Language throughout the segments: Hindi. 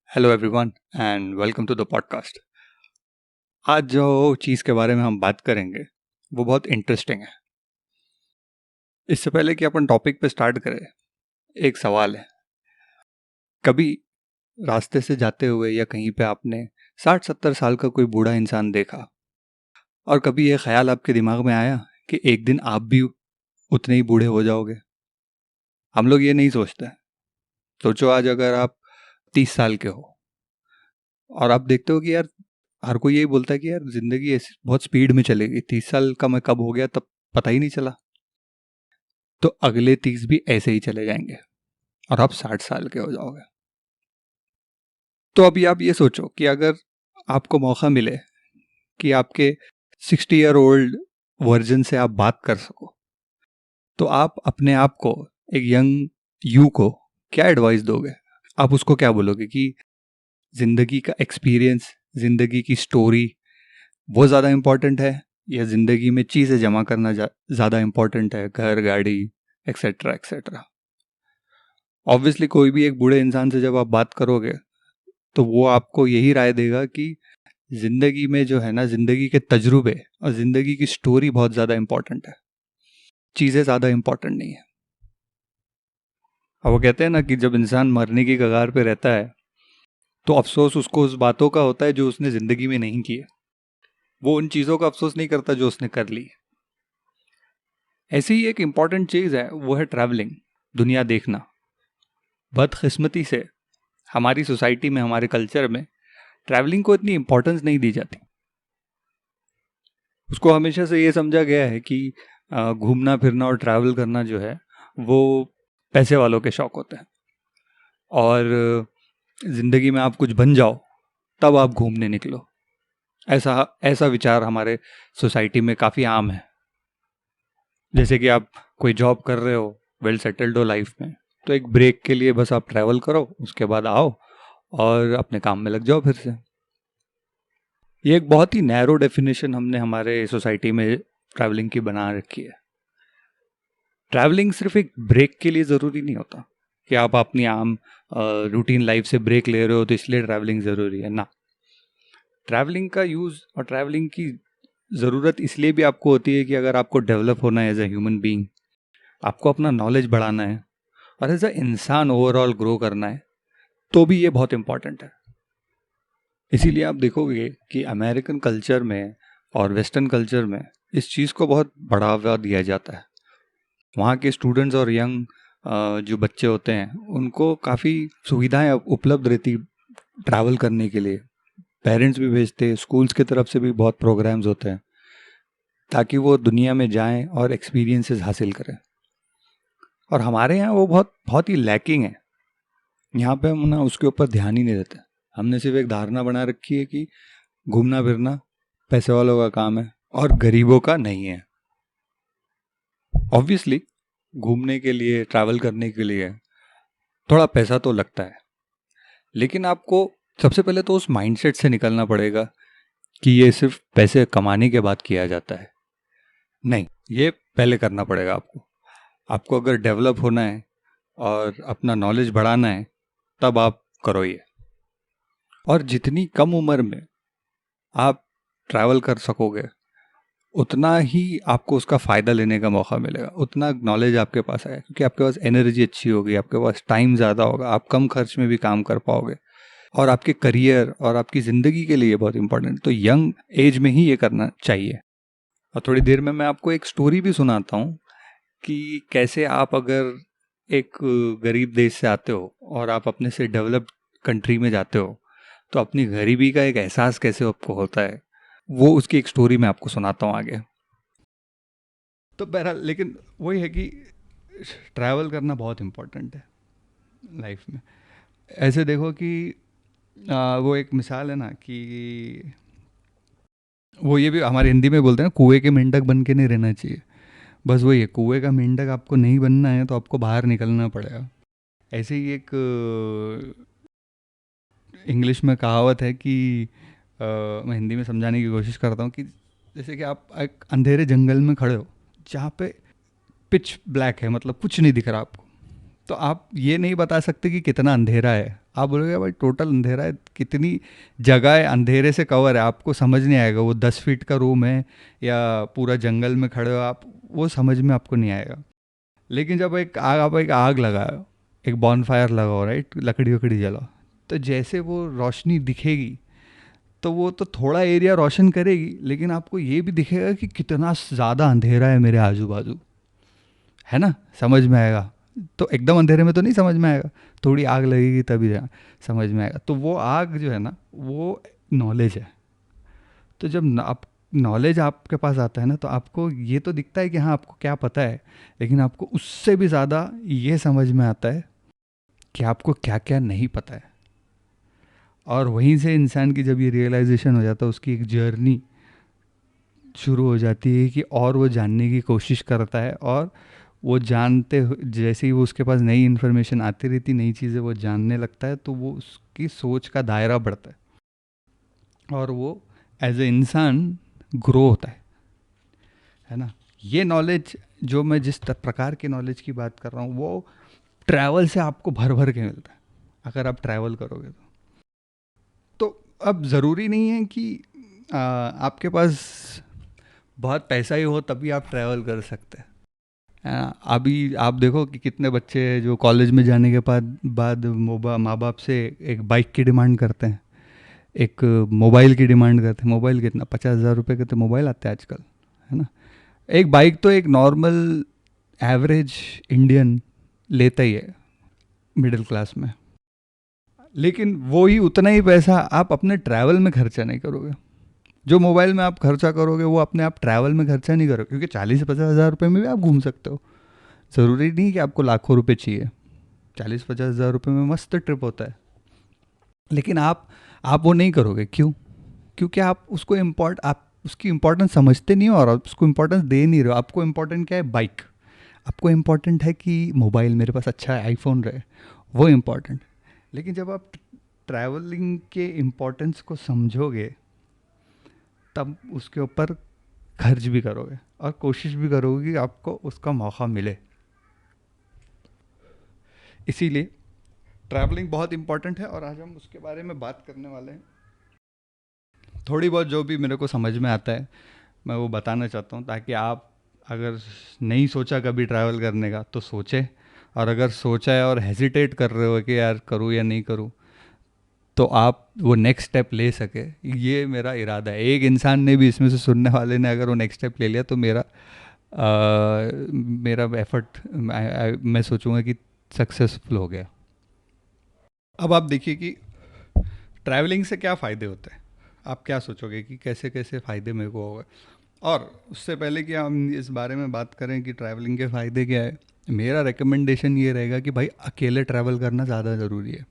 Hello everyone and welcome to the podcast. आज जो चीज़ के बारे में हम बात करेंगे वो बहुत इंटरेस्टिंग है। इससे पहले कि अपन टॉपिक पे स्टार्ट करें, एक सवाल है। कभी रास्ते से जाते हुए या कहीं पे आपने 60-70 साल का कोई बूढ़ा इंसान देखा और कभी ये ख्याल आपके दिमाग में आया कि एक दिन आप भी उतने ही बूढ़े हो जाओगे? हम लोग ये नहीं सोचते। सोचो, आज अगर आप 30 साल के हो और आप देखते हो कि यार, हर कोई यही बोलता है कि यार जिंदगी ऐसी बहुत स्पीड में चलेगी, 30 साल का मैं कब हो गया तब पता ही नहीं चला। तो अगले 30 भी ऐसे ही चले जाएंगे और आप 60 साल के हो जाओगे। तो अभी आप ये सोचो कि अगर आपको मौका मिले कि आपके 60 ईयर ओल्ड वर्जन से आप बात कर सको, तो आप अपने आप को, एक यंग यू को क्या एडवाइस दोगे? आप उसको क्या बोलोगे कि जिंदगी का एक्सपीरियंस, जिंदगी की स्टोरी वो ज़्यादा इम्पोर्टेंट है, या जिंदगी में चीज़ें जमा करना ज़्यादा इम्पोर्टेंट है, घर, गाड़ी, एक्सेट्रा एक्सेट्रा? ऑब्वियसली कोई भी एक बूढ़े इंसान से जब आप बात करोगे तो वो आपको यही राय देगा कि जिंदगी में जो है ना, जिंदगी के तजुर्बे और जिंदगी की स्टोरी बहुत ज़्यादा इम्पोर्टेंट है, चीज़ें ज़्यादा इम्पोर्टेंट नहीं है। अब वो कहते हैं ना कि जब इंसान मरने की कगार पे रहता है तो अफसोस उसको उस बातों का होता है जो उसने ज़िंदगी में नहीं किए। वो उन चीज़ों का अफसोस नहीं करता जो उसने कर ली। ऐसी ही एक इम्पॉर्टेंट चीज़ है, वो है ट्रैवलिंग, दुनिया देखना। बदकिस्मती से हमारी सोसाइटी में, हमारे कल्चर में ट्रैवलिंग को इतनी इम्पोर्टेंस नहीं दी जाती। उसको हमेशा से ये समझा गया है कि घूमना फिरना और ट्रैवल करना जो है वो पैसे वालों के शौक होते हैं, और ज़िंदगी में आप कुछ बन जाओ तब आप घूमने निकलो। ऐसा ऐसा विचार हमारे सोसाइटी में काफ़ी आम है। जैसे कि आप कोई जॉब कर रहे हो, वेल सेटल्ड हो लाइफ में, तो एक ब्रेक के लिए बस आप ट्रैवल करो, उसके बाद आओ और अपने काम में लग जाओ फिर से। ये एक बहुत ही नैरो डेफिनेशन हमने हमारे सोसाइटी में ट्रैवलिंग की बना रखी है। ट्रैवलिंग सिर्फ एक ब्रेक के लिए ज़रूरी नहीं होता कि आप अपनी आम रूटीन लाइफ से ब्रेक ले रहे हो तो इसलिए ट्रैवलिंग ज़रूरी है ना। ट्रैवलिंग का यूज़ और ट्रैवलिंग की ज़रूरत इसलिए भी आपको होती है कि अगर आपको डेवलप होना है एज ए ह्यूमन बीइंग, आपको अपना नॉलेज बढ़ाना है और एज अ इंसान ओवरऑल ग्रो करना है, तो भी ये बहुत इंपॉर्टेंट है। इसीलिए आप देखोगे कि अमेरिकन कल्चर में और वेस्टर्न कल्चर में इस चीज़ को बहुत बढ़ावा दिया जाता है। वहाँ के स्टूडेंट्स और यंग जो बच्चे होते हैं उनको काफ़ी सुविधाएं उपलब्ध रहती ट्रैवल करने के लिए। पेरेंट्स भी भेजते हैं, स्कूल्स की तरफ से भी बहुत प्रोग्राम्स होते हैं ताकि वो दुनिया में जाएं और एक्सपीरियंसेस हासिल करें। और हमारे यहाँ वो बहुत बहुत ही लैकिंग है। यहाँ पे हम ना उसके ऊपर ध्यान ही नहीं देते। हमने सिर्फ एक धारणा बना रखी है कि घूमना फिरना पैसे वालों का काम है और गरीबों का नहीं है। ऑब्वियसली घूमने के लिए, ट्रैवल करने के लिए थोड़ा पैसा तो लगता है, लेकिन आपको सबसे पहले तो उस माइंडसेट से निकलना पड़ेगा कि ये सिर्फ पैसे कमाने के बाद किया जाता है। नहीं, ये पहले करना पड़ेगा आपको। आपको अगर डेवलप होना है और अपना नॉलेज बढ़ाना है तब आप करो ये। और जितनी कम उम्र में आप ट्रैवल कर सकोगे उतना ही आपको उसका फ़ायदा लेने का मौका मिलेगा, उतना नॉलेज आपके पास आएगा, क्योंकि आपके पास एनर्जी अच्छी होगी, आपके पास टाइम ज़्यादा होगा, आप कम खर्च में भी काम कर पाओगे और आपके करियर और आपकी ज़िंदगी के लिए बहुत इंपॉर्टेंट। तो यंग एज में ही ये करना चाहिए। और थोड़ी देर में मैं आपको एक स्टोरी भी सुनाता हूँ कि कैसे आप अगर एक गरीब देश से आते हो और आप अपने से डेवलप्ड कंट्री में जाते हो तो अपनी गरीबी का एक एहसास कैसे आपको होता है, वो उसकी एक स्टोरी मैं आपको सुनाता हूँ आगे। तो बहरहाल, लेकिन वही है कि ट्रैवल करना बहुत इम्पोर्टेंट है लाइफ में। ऐसे देखो कि वो एक मिसाल है ना कि वो ये भी हमारे हिंदी में बोलते हैं ना, कुएं के मेंढक बन के नहीं रहना चाहिए। बस वही है, कुएं का मेंढक आपको नहीं बनना है तो आपको बाहर निकलना पड़ेगा। ऐसे ही एक इंग्लिश में कहावत है कि मैं हिंदी में समझाने की कोशिश करता हूँ कि जैसे कि आप एक अंधेरे जंगल में खड़े हो जहाँ पे पिच ब्लैक है, मतलब कुछ नहीं दिख रहा आपको, तो आप ये नहीं बता सकते कि कितना अंधेरा है। आप बोलोगे भाई टोटल अंधेरा है, कितनी जगह है अंधेरे से कवर है, आपको समझ नहीं आएगा वो 10 फीट का रूम है या पूरा जंगल में खड़े हो आप, वो समझ में आपको नहीं आएगा। लेकिन जब आप एक आग लगाओ, एक बॉनफायर लगाओ, राइट, लकड़ी वकड़ी जलाओ, तो जैसे वो रोशनी दिखेगी तो वो तो थोड़ा एरिया रोशन करेगी, लेकिन आपको ये भी दिखेगा कि कितना ज़्यादा अंधेरा है मेरे आजू बाजू, है ना, समझ में आएगा। तो एकदम अंधेरे में तो नहीं समझ में आएगा, थोड़ी आग लगेगी तभी समझ में आएगा। तो वो आग जो है ना, वो नॉलेज है। तो जब आप नॉलेज आपके पास आता है ना, तो आपको ये तो दिखता है कि हाँ आपको क्या पता है, लेकिन आपको उससे भी ज़्यादा ये समझ में आता है कि आपको क्या क्या नहीं पता है। और वहीं से इंसान की जब ये रियलाइजेशन हो जाता है, उसकी एक जर्नी शुरू हो जाती है कि और वो जानने की कोशिश करता है, और वो जैसे ही वो उसके पास नई इन्फॉर्मेशन आती रहती, नई चीज़ें वो जानने लगता है, तो वो उसकी सोच का दायरा बढ़ता है और वो एज ए इंसान ग्रो होता है ना। ये नॉलेज जो मैं जिस प्रकार के नॉलेज की बात कर रहा हूँ, वो ट्रैवल से आपको भर भर के मिलता है अगर आप ट्रैवल करोगे तो। अब ज़रूरी नहीं है कि आपके पास बहुत पैसा ही हो तभी आप ट्रैवल कर सकते हैं, है ना। अभी आप देखो कि कितने बच्चे हैं जो कॉलेज में जाने के बाद माँ बाप से एक बाइक की डिमांड करते हैं, एक मोबाइल की डिमांड करते हैं। मोबाइल कितना, 50,000 रुपये के तो मोबाइल आते हैं आजकल, है ना। एक बाइक तो एक नॉर्मल एवरेज इंडियन लेता ही है मिडिल क्लास में, लेकिन वो ही उतना ही पैसा आप अपने ट्रैवल में खर्चा नहीं करोगे। जो मोबाइल में आप खर्चा करोगे वो अपने आप ट्रैवल में खर्चा नहीं करोगे, क्योंकि 40-50 हज़ार रुपये में भी आप घूम सकते हो। ज़रूरी नहीं कि आपको लाखों रुपए चाहिए, 40-50 हज़ार रुपये में मस्त ट्रिप होता है। लेकिन आप वो नहीं करोगे, क्यों? क्योंकि आप उसकी इम्पोर्टेंस समझते नहीं हो और आप उसको इम्पोर्टेंस दे नहीं रहे हो। आपको इम्पोर्टेंट क्या है? बाइक। आपको इम्पोर्टेंट है कि मोबाइल मेरे पास अच्छा है, आईफोन रहे, वो इम्पोर्टेंट। लेकिन जब आप ट्रैवलिंग के इम्पोर्टेंस को समझोगे, तब उसके ऊपर खर्च भी करोगे और कोशिश भी करोगे कि आपको उसका मौका मिले। इसीलिए ट्रैवलिंग बहुत इंपॉर्टेंट है और आज हम उसके बारे में बात करने वाले हैं। थोड़ी बहुत जो भी मेरे को समझ में आता है मैं वो बताना चाहता हूँ, ताकि आप अगर नहीं सोचा कभी ट्रैवल करने का तो सोचें, और अगर सोचा है और हेजिटेट कर रहे हो कि यार करूँ या नहीं करूँ, तो आप वो नेक्स्ट स्टेप ले सके, ये मेरा इरादा है। एक इंसान ने भी इसमें से, सुनने वाले ने अगर वो नेक्स्ट स्टेप ले लिया, तो मेरा एफर्ट मैं सोचूंगा कि सक्सेसफुल हो गया। अब आप देखिए कि ट्रैवलिंग से क्या फ़ायदे होते हैं। आप क्या सोचोगे कि कैसे कैसे फ़ायदे मेरे को होगा। और उससे पहले कि हम इस बारे में बात करें कि ट्रैवलिंग के फ़ायदे क्या है, मेरा रिकमेंडेशन ये रहेगा कि भाई अकेले ट्रैवल करना ज़्यादा ज़रूरी है।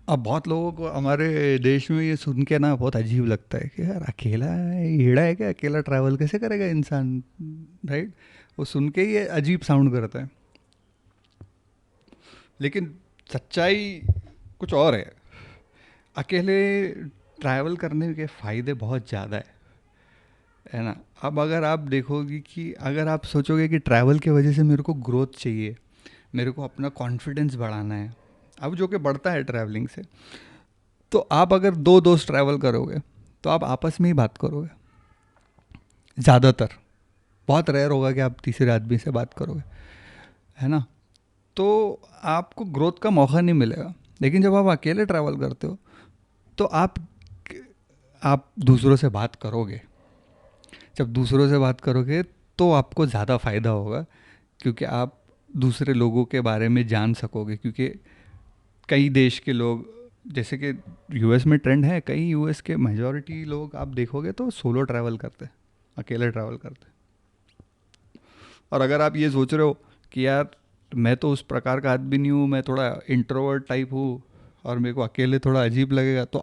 अब बहुत लोगों को हमारे देश में ये सुन के ना बहुत अजीब लगता है कि यार अकेला है, हीड़ा है क्या, अकेला ट्रैवल कैसे करेगा इंसान, राइट। वो सुन के ही ये अजीब साउंड करता है, लेकिन सच्चाई कुछ और है। अकेले ट्रैवल करने के फ़ायदे बहुत ज़्यादा है ना। अब अगर आप देखोगे कि अगर आप सोचोगे कि ट्रैवल की वजह से मेरे को ग्रोथ चाहिए, मेरे को अपना कॉन्फिडेंस बढ़ाना है, अब जो कि बढ़ता है ट्रैवलिंग से, तो आप अगर दो दोस्त ट्रैवल करोगे तो आप आपस में ही बात करोगे ज़्यादातर। बहुत रेयर होगा कि आप तीसरे आदमी से बात करोगे, है ना। तो आपको ग्रोथ का मौका नहीं मिलेगा। लेकिन जब आप अकेले ट्रैवल करते हो तो आप दूसरों से बात करोगे। जब दूसरों से बात करोगे तो आपको ज़्यादा फ़ायदा होगा, क्योंकि आप दूसरे लोगों के बारे में जान सकोगे। क्योंकि कई देश के लोग, जैसे कि यूएस में ट्रेंड है, कई यूएस के मेजॉरिटी लोग आप देखोगे तो सोलो ट्रैवल करते हैं, अकेले ट्रैवल करते हैं। और अगर आप ये सोच रहे हो कि यार मैं तो उस प्रकार का आदमी नहीं हूँ, मैं थोड़ा इंट्रोवर्ट टाइप हूँ और मेरे को अकेले थोड़ा अजीब लगेगा, तो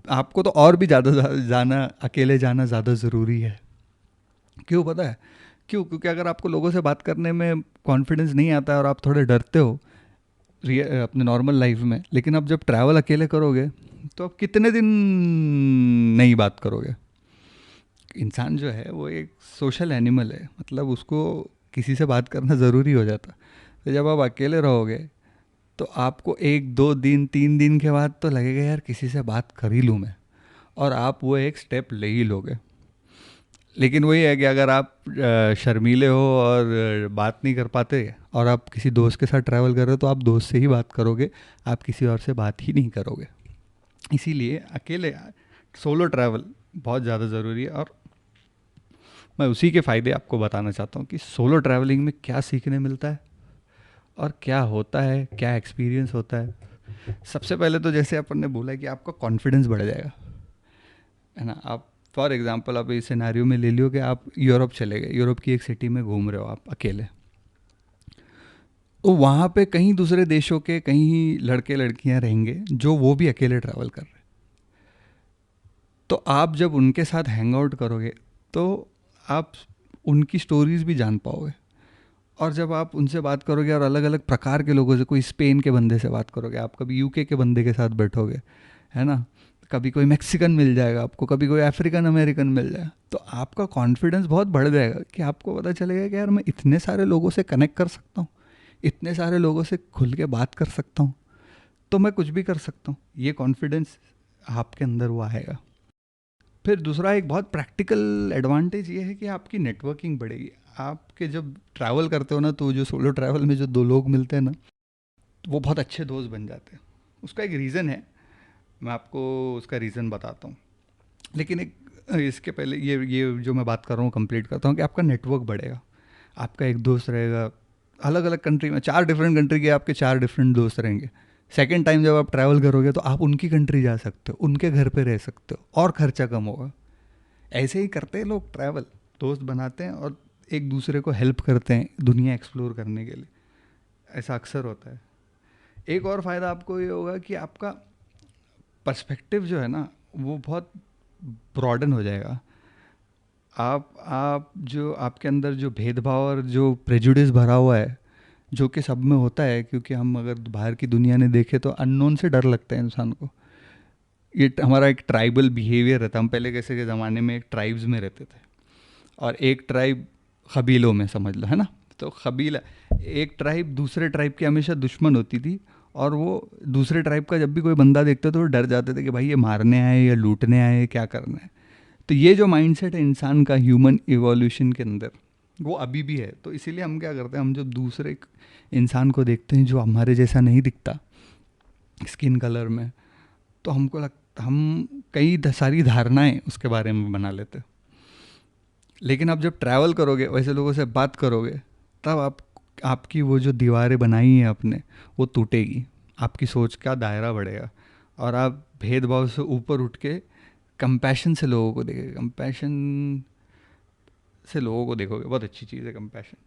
आपको तो और भी ज़्यादा जाना, अकेले जाना ज़्यादा ज़रूरी है। क्यों पता है? क्यों? क्योंकि अगर आपको लोगों से बात करने में कॉन्फिडेंस नहीं आता है और आप थोड़े डरते हो अपने नॉर्मल लाइफ में, लेकिन अब जब ट्रैवल अकेले करोगे तो आप कितने दिन नहीं बात करोगे। इंसान जो है वो एक सोशल एनिमल है, मतलब उसको किसी से बात करना ज़रूरी हो जाता। तो जब आप अकेले रहोगे तो आपको 1 2 दिन 3 दिन के बाद तो लगेगा यार किसी से बात कर ही लूँ मैं, और आप वो एक स्टेप ले ही लोगे। लेकिन वही है कि अगर आप शर्मीले हो और बात नहीं कर पाते और आप किसी दोस्त के साथ ट्रैवल कर रहे हो, तो आप दोस्त से ही बात करोगे, आप किसी और से बात ही नहीं करोगे। इसीलिए अकेले सोलो ट्रैवल बहुत ज़्यादा ज़रूरी है। और मैं उसी के फ़ायदे आपको बताना चाहता हूँ कि सोलो ट्रैवलिंग में क्या सीखने मिलता है और क्या होता है, क्या एक्सपीरियंस होता है। सबसे पहले तो जैसे अपन ने बोला कि आपका कॉन्फिडेंस बढ़ जाएगा, है ना। आप फॉर एग्जांपल आप इस सिनेरियो में ले लियो कि आप यूरोप चले गए, यूरोप की एक सिटी में घूम रहे हो आप अकेले, तो वहाँ पे कहीं दूसरे देशों के कहीं लड़के लड़कियाँ रहेंगे जो वो भी अकेले ट्रैवल कर रहे हैं। तो आप जब उनके साथ हैंग आउट करोगे तो आप उनकी स्टोरीज भी जान पाओगे। और जब आप उनसे बात करोगे और अलग अलग प्रकार के लोगों से, कोई स्पेन के बंदे से बात करोगे, आप कभी यूके के बंदे के साथ बैठोगे, है ना, कभी कोई मैक्सिकन मिल जाएगा आपको, कभी कोई अफ्रीकन अमेरिकन मिल जाएगा, तो आपका कॉन्फिडेंस बहुत बढ़ जाएगा कि आपको पता चलेगा कि यार मैं इतने सारे लोगों से कनेक्ट कर सकता हूँ, इतने सारे लोगों से खुल के बात कर सकता हूँ, तो मैं कुछ भी कर सकता हूँ। ये कॉन्फिडेंस आपके अंदर वो आएगा। फिर दूसरा एक बहुत प्रैक्टिकल एडवांटेज ये है कि आपकी नेटवर्किंग बढ़ेगी। आपके जब ट्रैवल करते हो ना, तो जो सोलो ट्रैवल में जो दो लोग मिलते हैं ना, तो वो बहुत अच्छे दोस्त बन जाते हैं। उसका एक रीज़न है, मैं आपको उसका रीज़न बताता हूँ। लेकिन एक इसके पहले ये जो मैं बात कर रहा हूँ कंप्लीट करता हूँ कि आपका नेटवर्क बढ़ेगा। आपका एक दोस्त रहेगा अलग अलग कंट्री में, 4 डिफरेंट कंट्री के आपके 4 डिफरेंट दोस्त रहेंगे। सेकेंड टाइम जब आप ट्रैवल करोगे तो आप उनकी कंट्री जा सकते हो, उनके घर पे रह सकते हो और खर्चा कम होगा। ऐसे ही करते हैं लोग ट्रैवल, दोस्त बनाते हैं और एक दूसरे को हेल्प करते हैं दुनिया एक्सप्लोर करने के लिए। ऐसा अक्सर होता है। एक और फ़ायदा आपको ये होगा कि आपका पर्सपेक्टिव जो है ना, वो बहुत ब्रॉडन हो जाएगा। आप जो आपके अंदर जो भेदभाव और जो प्रेजुडिस भरा हुआ है, जो कि सब में होता है, क्योंकि हम अगर बाहर की दुनिया ने देखे तो अननोन से डर लगता है इंसान को। ये हमारा एक ट्राइबल बिहेवियर रहता है। हम पहले कैसे के ज़माने में एक ट्राइब्स में रहते थे, और एक ट्राइब कबीलों में समझ लो, है ना। तो कबीला, एक ट्राइब दूसरे ट्राइब की हमेशा दुश्मन होती थी, और वो दूसरे ट्राइब का जब भी कोई बंदा देखते तो वो डर जाते थे कि भाई ये मारने आए या लूटने आए, क्या करना है। तो ये जो माइंडसेट है इंसान का ह्यूमन इवोल्यूशन के अंदर, वो अभी भी है। तो इसीलिए हम क्या करते हैं, हम जब दूसरे इंसान को देखते हैं जो हमारे जैसा नहीं दिखता स्किन कलर में, तो हमको लगता, हम कई सारी धारणाएं उसके बारे में बना लेते हैं। लेकिन आप जब ट्रैवल करोगे, वैसे लोगों से बात करोगे, तब आपकी वो जो दीवारें बनाई हैं आपने, वो टूटेगी, आपकी सोच का दायरा बढ़ेगा, और आप भेदभाव से ऊपर उठ के कंपैशन से लोगों को देखोगे। कंपैशन से लोगों को देखोगे, बहुत अच्छी चीज़ है कंपैशन।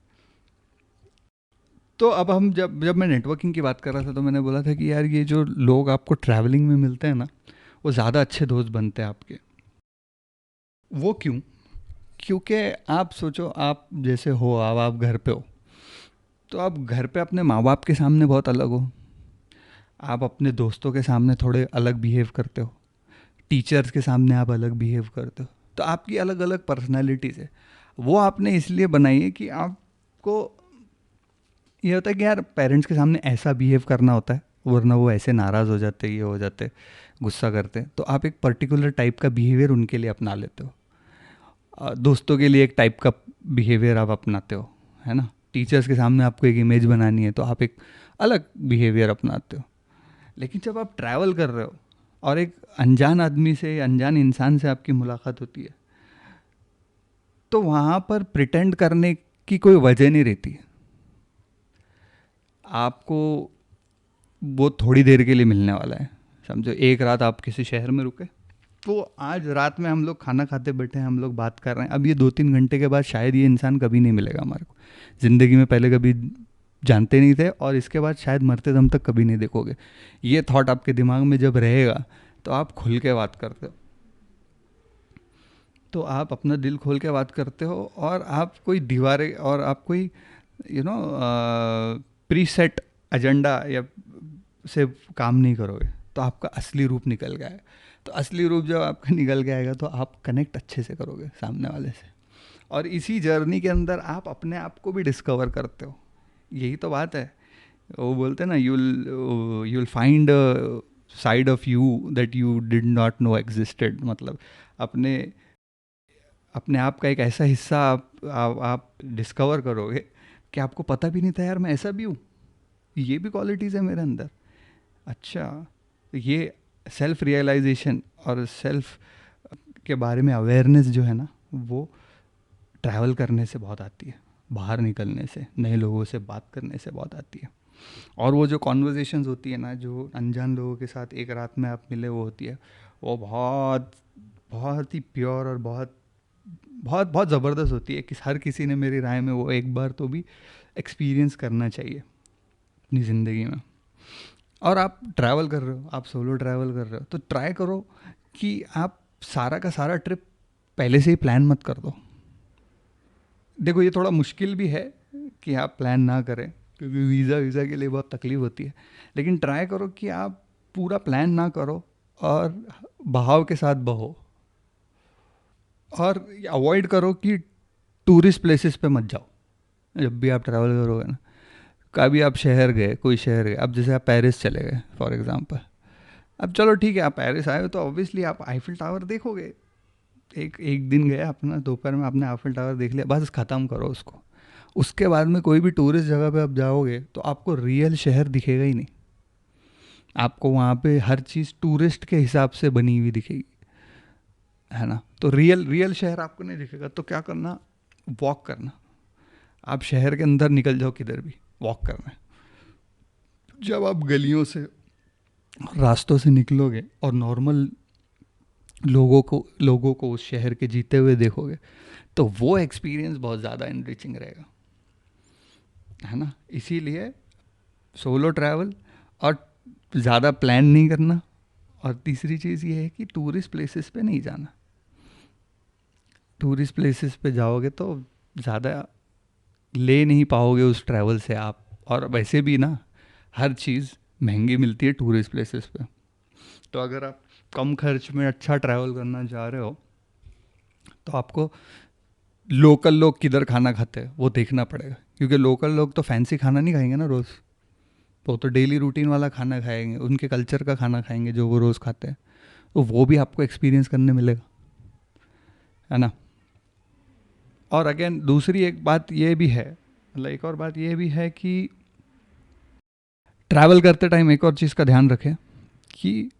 तो अब हम जब जब मैं नेटवर्किंग की बात कर रहा था, तो मैंने बोला था कि यार ये जो लोग आपको ट्रैवलिंग में मिलते हैं ना, वो ज़्यादा अच्छे दोस्त बनते हैं आपके। वो क्यों? क्योंकि आप सोचो, आप जैसे हो, अब आप घर पे हो, तो आप घर पे अपने माँ बाप के सामने बहुत अलग हो, आप अपने दोस्तों के सामने थोड़े अलग बिहेव करते हो, टीचर्स के सामने आप अलग बिहेव करते हो। तो आपकी अलग अलग पर्सनैलिटीज़ है। वो आपने इसलिए बनाई है कि आपको ये होता है कि यार पेरेंट्स के सामने ऐसा बिहेव करना होता है, वरना वो ऐसे नाराज़ हो जाते, ये हो जाते, गुस्सा करते, तो आप एक पर्टिकुलर टाइप का बिहेवियर उनके लिए अपना लेते हो। दोस्तों के लिए एक टाइप का बिहेवियर आप अपनाते हो, है ना। टीचर्स के सामने आपको एक इमेज बनानी है, तो आप एक अलग बिहेवियर अपनाते हो। लेकिन जब आप ट्रैवल कर रहे हो और एक अनजान आदमी से, अनजान इंसान से आपकी मुलाकात होती है, तो वहाँ पर प्रिटेंड करने की कोई वजह नहीं रहती। आपको वो थोड़ी देर के लिए मिलने वाला है। समझो एक रात आप किसी शहर में रुके, तो आज रात में हम लोग खाना खाते बैठे हैं, हम लोग बात कर रहे हैं, अब ये 2 3 घंटे के बाद शायद ये इंसान कभी नहीं मिलेगा हमारे को। ज़िंदगी में पहले कभी जानते नहीं थे, और इसके बाद शायद मरते दम तक कभी नहीं देखोगे। ये थॉट आपके दिमाग में जब रहेगा, तो आप खुल के बात करते हो, तो आप अपना दिल खोल के बात करते हो, और आप कोई दीवारें, और आप कोई यू नो प्रीसेट एजेंडा या से काम नहीं करोगे, तो आपका असली रूप निकल गया है। तो असली रूप जब आपका निकल के आएगा, तो आप कनेक्ट अच्छे से करोगे सामने वाले से, और इसी जर्नी के अंदर आप अपने आप को भी डिस्कवर करते हो। यही तो बात है वो बोलते हैं ना, you'll find a side of you that you did not know existed. मतलब अपने अपने आप का एक ऐसा हिस्सा आप डिस्कवर करोगे कि आपको पता भी नहीं था यार मैं ऐसा भी हूँ, ये भी क्वालिटीज़ है मेरे अंदर। अच्छा, ये सेल्फ रियलाइजेशन और सेल्फ के बारे में अवेयरनेस जो है ना, वो ट्रैवल करने से बहुत आती है, बाहर निकलने से, नए लोगों से बात करने से बहुत आती है। और वो जो कॉन्वर्जेशंस होती है ना, जो अनजान लोगों के साथ एक रात में आप मिले वो होती है, वो बहुत बहुत ही प्योर और बहुत बहुत बहुत ज़बरदस्त होती है, कि हर किसी ने मेरी राय में वो एक बार तो भी एक्सपीरियंस करना चाहिए अपनी ज़िंदगी में। और आप ट्रैवल कर रहे हो, आप सोलो ट्रैवल कर रहे हो, तो ट्राई करो कि आप सारा का सारा ट्रिप पहले से ही प्लान मत कर दो। देखो ये थोड़ा मुश्किल भी है कि आप प्लान ना करें, क्योंकि वीज़ा वीज़ा के लिए बहुत तकलीफ होती है, लेकिन ट्राई करो कि आप पूरा प्लान ना करो और बहाव के साथ बहो। और अवॉइड करो कि टूरिस्ट प्लेसेस पे मत जाओ जब भी आप ट्रैवल करोगे ना। कभी आप शहर गए, कोई शहर गए, अब जैसे आप पेरिस चले गए फॉर एग्जांपल, अब चलो ठीक है आप पेरिस आए हो तो ऑब्वियसली आप आईफिल टावर देखोगे। एक एक दिन गए अपना, दोपहर में आपने आईफिल टावर देख लिया, बस ख़त्म करो उसको। उसके बाद में कोई भी टूरिस्ट जगह पे आप जाओगे तो आपको रियल शहर दिखेगा ही नहीं। आपको वहाँ पे हर चीज़ टूरिस्ट के हिसाब से बनी हुई दिखेगी, है ना। तो रियल रियल शहर आपको नहीं दिखेगा। तो क्या करना, वॉक करना। आप शहर के अंदर निकल जाओ, किधर भी वॉक करना है। जब आप गलियों से, रास्तों से निकलोगे और नॉर्मल लोगों को उस शहर के जीते हुए देखोगे, तो वो एक्सपीरियंस बहुत ज़्यादा इनरिचिंग रहेगा, है ना। इसीलिए सोलो ट्रैवल, और ज़्यादा प्लान नहीं करना। और तीसरी चीज़ ये है कि टूरिस्ट प्लेसेस पे नहीं जाना। टूरिस्ट प्लेसेस पे जाओगे तो ज़्यादा ले नहीं पाओगे उस ट्रैवल से आप। और वैसे भी ना, हर चीज़ महंगी मिलती है टूरिस्ट प्लेसेस पे। तो अगर आप कम खर्च में अच्छा ट्रैवल करना चाह रहे हो, तो आपको लोकल लोग किधर खाना खाते हैं वो देखना पड़ेगा, क्योंकि लोकल लोग तो फैंसी खाना नहीं खाएंगे ना रोज़। वो तो डेली रूटीन वाला खाना खाएंगे, उनके कल्चर का खाना खाएंगे जो वो रोज़ खाते हैं। तो वो भी आपको एक्सपीरियंस करने मिलेगा, है ना। और अगेन दूसरी एक बात ये भी है, मतलब एक और बात ये भी है कि ट्रैवल करते टाइम एक और चीज़ का ध्यान रखें कि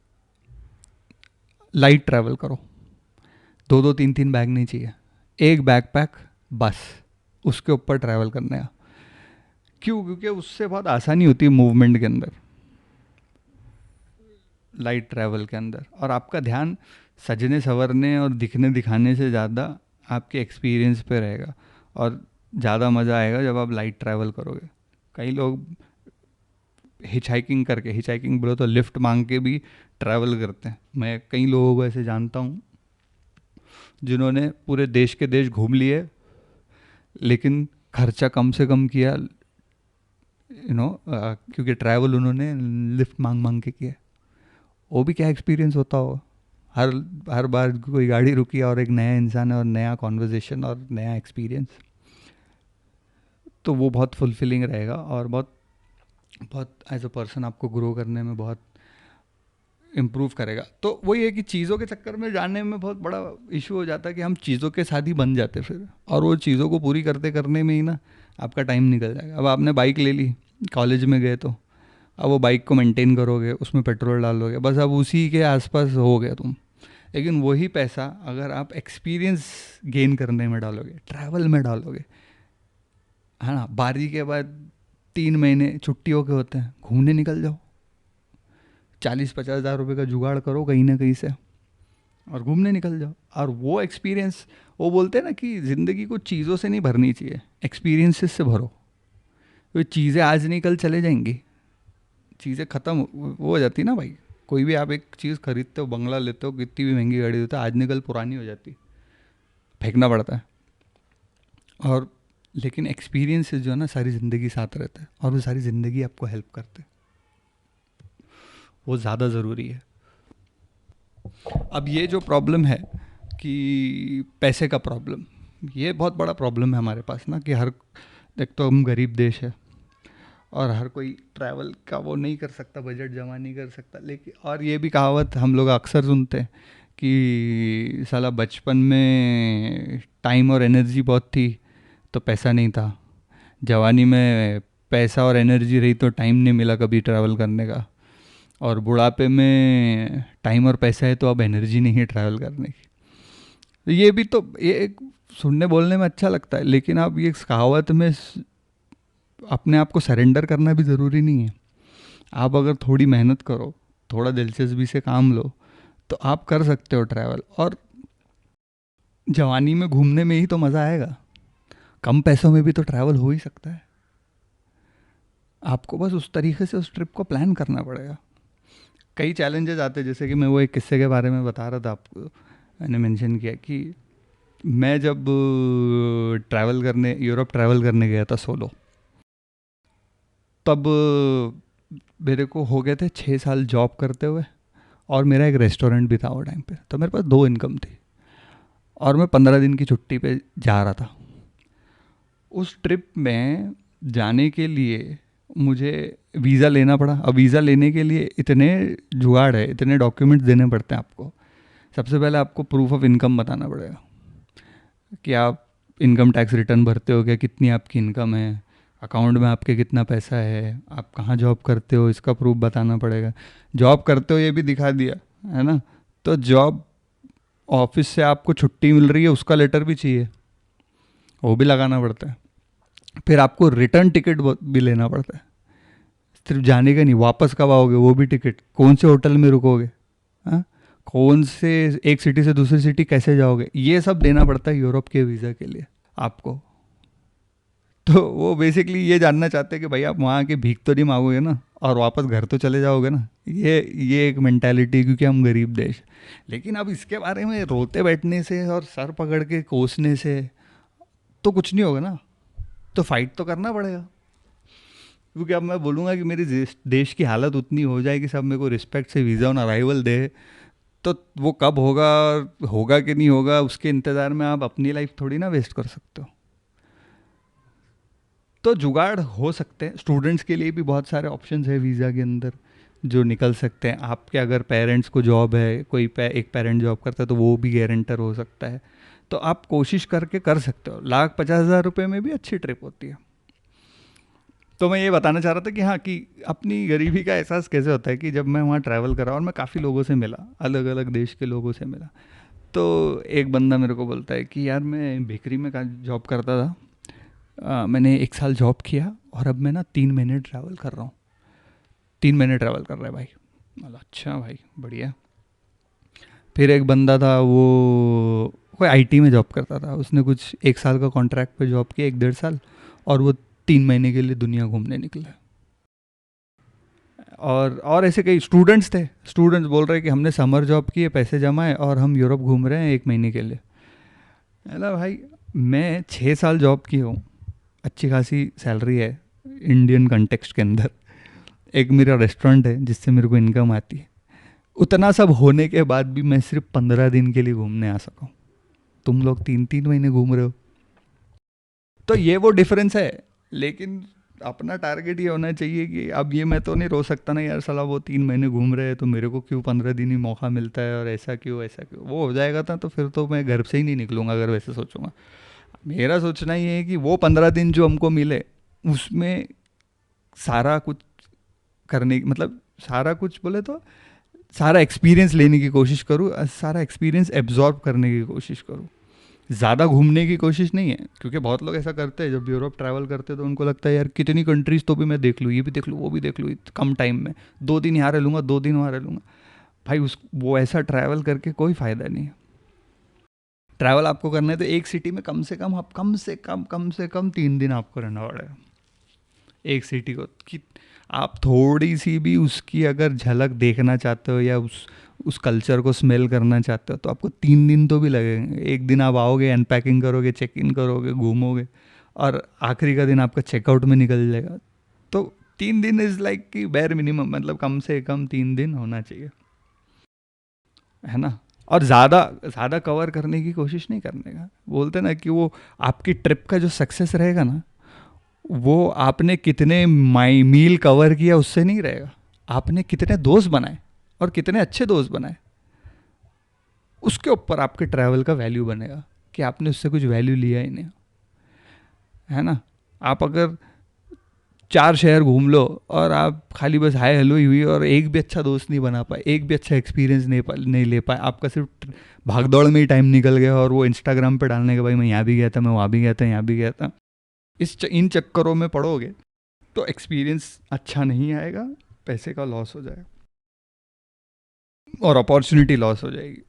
लाइट ट्रैवल करो। दो दो तीन तीन बैग नहीं चाहिए, एक बैकपैक बस, उसके ऊपर ट्रैवल करने का। क्यों? क्योंकि उससे बहुत आसानी होती है मूवमेंट के अंदर, लाइट ट्रैवल के अंदर। और आपका ध्यान सजने संवरने और दिखने दिखाने से ज़्यादा आपके एक्सपीरियंस पे रहेगा। और ज़्यादा मज़ा आएगा जब आप लाइट ट्रैवल करोगे। कई लोग हिच हाइकिंग बोलो तो लिफ्ट मांग के भी ट्रैवल करते हैं। मैं कई लोगों को ऐसे जानता हूँ जिन्होंने पूरे देश के देश घूम लिए, लेकिन खर्चा कम से कम किया, क्योंकि ट्रैवल उन्होंने लिफ्ट मांग मांग के किया। वो भी क्या एक्सपीरियंस होता हो। हर हर बार कोई गाड़ी रुकी और एक नया इंसान है और नया कॉन्वर्जेशन और नया एक्सपीरियंस, तो वो बहुत फुलफिलिंग रहेगा और बहुत बहुत एज अ पर्सन आपको ग्रो करने में बहुत इम्प्रूव करेगा। तो वही है कि चीज़ों के चक्कर में जाने में बहुत बड़ा इशू हो जाता है कि हम चीज़ों के साथ ही बन जाते फिर, और वो चीज़ों को पूरी करते करने में ही ना आपका टाइम निकल जाएगा। अब आपने बाइक ले ली, कॉलेज में गए तो अब वो बाइक को मेंटेन करोगे, उसमें पेट्रोल डालोगे, बस अब उसी के आसपास हो गए तुम। लेकिन वही पैसा अगर आप एक्सपीरियंस गेन करने में डालोगे, ट्रैवल में डालोगे, है ना, 12 के बाद 3 महीने छुट्टियों के होते हैं, घूमने निकल जाओ, 40-50 हज़ार रुपये का जुगाड़ करो कहीं ना कहीं से और घूमने निकल जाओ। और वो एक्सपीरियंस, वो बोलते हैं ना कि ज़िंदगी को चीज़ों से नहीं भरनी चाहिए, एक्सपीरियंसेस से भरो। तो चीज़ें आज नहीं कल चले जाएंगी, चीज़ें ख़त्म वो हो जाती ना भाई। कोई भी आप एक चीज़ खरीदते हो, बंगला लेते हो, कितनी भी महंगी गाड़ी देते हो, आज नहीं कल पुरानी हो जाती, फेंकना पड़ता है। और लेकिन एक्सपीरियंसेस जो है ना सारी ज़िंदगी साथ रहते हैं, और वो सारी ज़िंदगी आपको हेल्प करते हैं, वो ज़्यादा ज़रूरी है। अब ये जो प्रॉब्लम है कि पैसे का प्रॉब्लम, ये बहुत बड़ा प्रॉब्लम है हमारे पास ना, कि हर, एक तो हम गरीब देश है, और हर कोई ट्रैवल का वो नहीं कर सकता, बजट जमा नहीं कर सकता। लेकिन और ये भी कहावत हम लोग अक्सर सुनते हैं कि साला बचपन में टाइम और एनर्जी बहुत थी तो पैसा नहीं था, जवानी में पैसा और एनर्जी रही तो टाइम नहीं मिला कभी ट्रैवल करने का, और बुढ़ापे में टाइम और पैसा है तो अब एनर्जी नहीं है ट्रैवल करने की। तो ये भी तो ये एक सुनने बोलने में अच्छा लगता है, लेकिन आप ये कहावत में अपने आप को सरेंडर करना भी ज़रूरी नहीं है। आप अगर थोड़ी मेहनत करो, थोड़ा दिलचस्पी से काम लो, तो आप कर सकते हो ट्रैवल। और जवानी में घूमने में ही तो मज़ा आएगा, कम पैसों में भी तो ट्रैवल हो ही सकता है। आपको बस उस तरीके से उस ट्रिप को प्लान करना पड़ेगा। कई चैलेंजेस आते हैं, जैसे कि मैं वो एक किस्से के बारे में बता रहा था आपको, मैंने मेंशन किया कि मैं जब ट्रैवल करने यूरोप ट्रैवल करने गया था सोलो, तब मेरे को हो गए थे 6 साल जॉब करते हुए, और मेरा एक रेस्टोरेंट भी था वो टाइम पे, तो मेरे पास 2 इनकम थी, और मैं 15 दिन की छुट्टी पे जा रहा था। उस ट्रिप में जाने के लिए मुझे वीज़ा लेना पड़ा। अब वीज़ा लेने के लिए इतने जुगाड़ है, इतने डॉक्यूमेंट्स देने पड़ते हैं आपको। सबसे पहले आपको प्रूफ ऑफ इनकम बताना पड़ेगा कि आप इनकम टैक्स रिटर्न भरते हो क्या, कितनी आपकी इनकम है, अकाउंट में आपके कितना पैसा है, आप कहाँ जॉब करते हो इसका प्रूफ बताना पड़ेगा। जॉब करते हो ये भी दिखा दिया है ना, तो जॉब ऑफिस से आपको छुट्टी मिल रही है उसका लेटर भी चाहिए, वो भी लगाना पड़ता है। फिर आपको रिटर्न टिकट भी लेना पड़ता है, सिर्फ जाने का नहीं, वापस कब आओगे वो भी टिकट, कौन से होटल में रुकोगे, हाँ, कौन से एक सिटी से दूसरी सिटी कैसे जाओगे, ये सब देना पड़ता है यूरोप के वीज़ा के लिए आपको। तो वो बेसिकली ये जानना चाहते हैं कि भाई आप वहाँ के भीख तो नहीं मांगोगे ना, और वापस घर तो चले जाओगे ना। ये एक मेंटालिटी, क्योंकि हम गरीब देश। लेकिन अब इसके बारे में रोते बैठने से और सर पकड़ के कोसने से तो कुछ नहीं होगा ना, तो फाइट तो करना पड़ेगा। क्योंकि अब मैं बोलूँगा कि मेरी देश की हालत उतनी हो जाए कि सब मेरे को रिस्पेक्ट से वीज़ा ऑन अराइवल दे, तो वो कब होगा, होगा कि नहीं होगा, उसके इंतज़ार में आप अपनी लाइफ थोड़ी ना वेस्ट कर सकते हो। तो जुगाड़ हो सकते हैं। स्टूडेंट्स के लिए भी बहुत सारे ऑप्शंस है वीज़ा के अंदर जो निकल सकते हैं। आपके अगर पेरेंट्स को जॉब है, कोई एक पेरेंट जॉब करता है तो वो भी गारंटर हो सकता है। तो आप कोशिश करके कर सकते हो। 1,50,000 रुपये में भी अच्छी ट्रिप होती है। तो मैं ये बताना चाह रहा था कि हाँ, कि अपनी गरीबी का एहसास कैसे होता है कि जब मैं वहाँ ट्रैवल करा और मैं काफ़ी लोगों से मिला, अलग अलग देश के लोगों से मिला, तो एक बंदा मेरे को बोलता है कि यार मैं बेकरी में जॉब करता था, मैंने 1 साल जॉब किया और अब मैं ना 3 महीने ट्रैवल कर रहा हूँ। 3 महीने ट्रैवल कर रहा है भाई। मतलब अच्छा भाई, बढ़िया। फिर एक बंदा था, वो कोई आईटी में जॉब करता था, उसने कुछ 1 साल का कॉन्ट्रैक्ट पे जॉब किया, 1 1.5 साल, और वो 3 महीने के लिए दुनिया घूमने निकला। और ऐसे कई स्टूडेंट्स थे, स्टूडेंट्स बोल रहे कि हमने समर जॉब किए, पैसे जमाए और हम यूरोप घूम रहे हैं 1 महीने के लिए। अला भाई, मैं 6 साल जॉब की हूँ, अच्छी खासी सैलरी है इंडियन कंटेक्स्ट के अंदर, एक मेरा रेस्टोरेंट है जिससे मेरे को इनकम आती है, उतना सब होने के बाद भी मैं सिर्फ 15 दिन के लिए घूमने आ सका हूँ। तुम लोग 3 3 महीने घूम रहे हो। तो ये वो डिफरेंस है। लेकिन अपना टारगेट ये होना चाहिए कि अब ये मैं तो नहीं रो सकता ना यार, साला वो 3 महीने घूम रहे हैं तो मेरे को क्यों 15 दिन ही मौका मिलता है, और ऐसा क्यों ऐसा क्यों। वो हो जाएगा था तो फिर तो मैं घर से ही नहीं निकलूँगा अगर वैसे सोचूंगा। मेरा सोचना ये है कि वो 15 दिन जो हमको मिले उसमें सारा कुछ करने, मतलब सारा कुछ बोले तो सारा एक्सपीरियंस लेने की कोशिश करूँ, सारा एक्सपीरियंस एब्जॉर्ब करने की कोशिश करूँ। ज़्यादा घूमने की कोशिश नहीं है, क्योंकि बहुत लोग ऐसा करते हैं जब यूरोप ट्रैवल करते हैं तो उनको लगता है यार कितनी कंट्रीज़ तो भी मैं देख लूँ, ये भी देख लूँ, वो भी देख लूँ कम टाइम में, 2 दिन यहाँ रह लूँगा, 2 दिन वहाँ रह लूँगा। भाई उस वो ऐसा ट्रैवल करके कोई फ़ायदा नहीं है। ट्रैवल आपको करना है तो एक सिटी में कम से कम आप कम से कम 3 दिन आपको रहना पड़ेगा एक सिटी को। कि आप थोड़ी सी भी उसकी अगर झलक देखना चाहते हो या उस कल्चर को स्मेल करना चाहते हो तो आपको 3 दिन तो भी लगेंगे। एक दिन आप आओगे, अनपैकिंग करोगे, चेक इन करोगे, घूमोगे, और आखिरी का दिन आपका चेकआउट में निकल जाएगा। तो 3 दिन इज़ लाइक कि बेर मिनिमम, मतलब कम से कम 3 दिन होना चाहिए, है ना। और ज़्यादा ज़्यादा कवर करने की कोशिश नहीं करने का। बोलते ना कि वो आपकी ट्रिप का जो सक्सेस रहेगा ना, वो आपने कितने मील कवर किया उससे नहीं रहेगा, आपने कितने दोस्त बनाए और कितने अच्छे दोस्त बनाए, उसके ऊपर आपके ट्रैवल का वैल्यू बनेगा कि आपने उससे कुछ वैल्यू लिया ही नहीं, है ना। आप अगर 4 शहर घूम लो और आप खाली बस हाय हेलो ही हुई और एक भी अच्छा दोस्त नहीं बना पाए, एक भी अच्छा एक्सपीरियंस नहीं ले पाए, आपका सिर्फ भागदौड़ में ही टाइम निकल गया और वो इंस्टाग्राम पे डालने के भाई मैं यहाँ भी गया था, मैं वहाँ भी गया था, यहाँ भी गया था, इन चक्करों में पड़ोगे तो एक्सपीरियंस अच्छा नहीं आएगा, पैसे का लॉस हो जाएगा और अपॉर्चुनिटी लॉस हो जाएगी।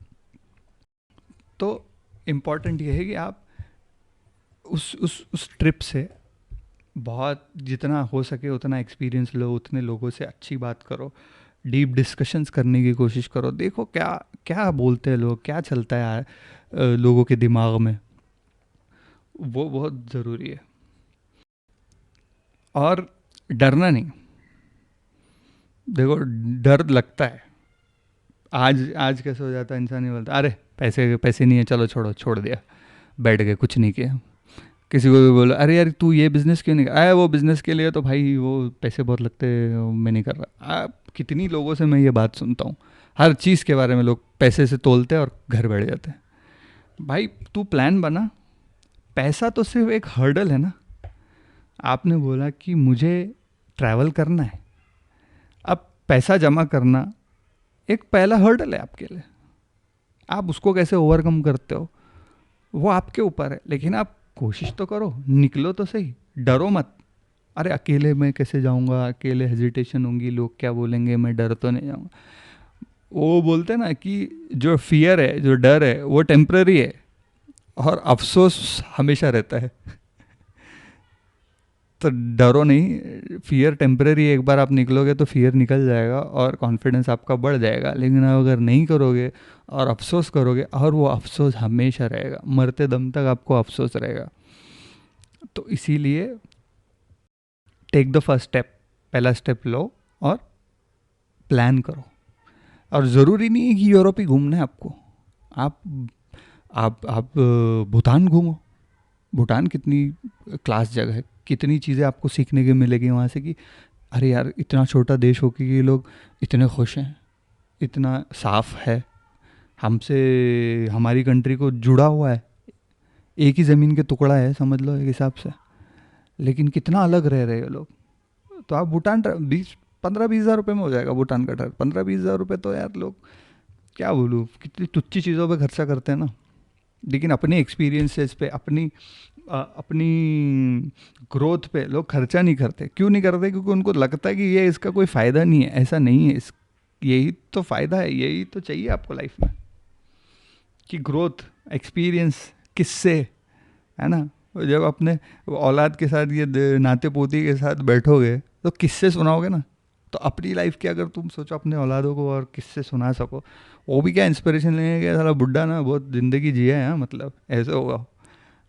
तो इम्पॉर्टेंट ये है कि आप उस ट्रिप से बहुत जितना हो सके उतना एक्सपीरियंस लो, उतने लोगों से अच्छी बात करो, डीप डिस्कशंस करने की कोशिश करो, देखो क्या क्या बोलते हैं लोग, क्या चलता है यार लोगों के दिमाग में, वो बहुत ज़रूरी है। और डरना नहीं, देखो डर लगता है, आज आज कैसे हो जाता है, इंसान ही बोलता अरे पैसे पैसे नहीं है, चलो छोड़ो, छोड़ दिया, बैठ गए, कुछ नहीं किया। किसी को भी बोलो अरे यार तू ये बिज़नेस क्यों नहीं कर, अरे वो बिज़नेस के लिए तो भाई वो पैसे बहुत लगते हैं, मैं नहीं कर रहा। कितनी लोगों से मैं ये बात सुनता हूँ, हर चीज़ के बारे में लोग पैसे से तोलते हैं और घर बैठ जाते हैं। भाई तू प्लान बना, पैसा तो सिर्फ एक हर्डल है ना। आपने बोला कि मुझे ट्रैवल करना है, अब पैसा जमा करना एक पहला हर्डल है आपके लिए, आप उसको कैसे ओवरकम करते हो वो आपके ऊपर है, लेकिन आप कोशिश तो करो, निकलो तो सही, डरो मत। अरे अकेले मैं कैसे जाऊंगा, अकेले हेजिटेशन होंगी, लोग क्या बोलेंगे, मैं डर तो नहीं जाऊंगा। वो बोलते हैं ना कि जो फियर है, जो डर है वो टेम्पररी है और अफसोस हमेशा रहता है। तो डरो नहीं, फियर टेम्पररी है, एक बार आप निकलोगे तो फियर निकल जाएगा और कॉन्फिडेंस आपका बढ़ जाएगा। लेकिन आप अगर नहीं करोगे और अफसोस करोगे, और वो अफसोस हमेशा रहेगा, मरते दम तक आपको अफसोस रहेगा। तो इसीलिए टेक द फर्स्ट स्टेप, पहला स्टेप लो और प्लान करो। और ज़रूरी नहीं है कि यूरोप ही घूमना है आपको, आप भूटान घूमो। भूटान कितनी क्लास जगह है, कितनी चीज़ें आपको सीखने के मिलेगी वहाँ से कि अरे यार इतना छोटा देश हो कि ये लोग इतने खुश हैं, इतना साफ है, हमसे हमारी कंट्री को जुड़ा हुआ है, एक ही ज़मीन के टुकड़ा है समझ लो एक हिसाब से, लेकिन कितना अलग रह रहे हैं लोग। तो आप भूटान 15-20 हज़ार रुपये में हो जाएगा भूटान का ट्रिप। 15-20 हज़ार रुपये तो यार लोग क्या बोलूँ कितनी तुच्छी चीज़ों पे खर्चा करते हैं ना। लेकिन अपने एक्सपीरियंसेस पे, अपनी ग्रोथ पे लोग खर्चा नहीं करते। क्यों नहीं करते? क्योंकि उनको लगता है कि ये इसका कोई फ़ायदा नहीं है। ऐसा नहीं है, यही तो फ़ायदा है, यही तो चाहिए आपको लाइफ में कि ग्रोथ, एक्सपीरियंस, किससे, है ना। जब अपने औलाद के साथ, ये नाते पोती के साथ बैठोगे तो किससे सुनाओगे ना। तो अपनी लाइफ की अगर तुम सोचो अपने औलादों को और किससे सुना सको, वो भी क्या इंस्पिरेशन लेंगे कि साला बुड्ढा ना बहुत ज़िंदगी जिया है, मतलब ऐसे होगा।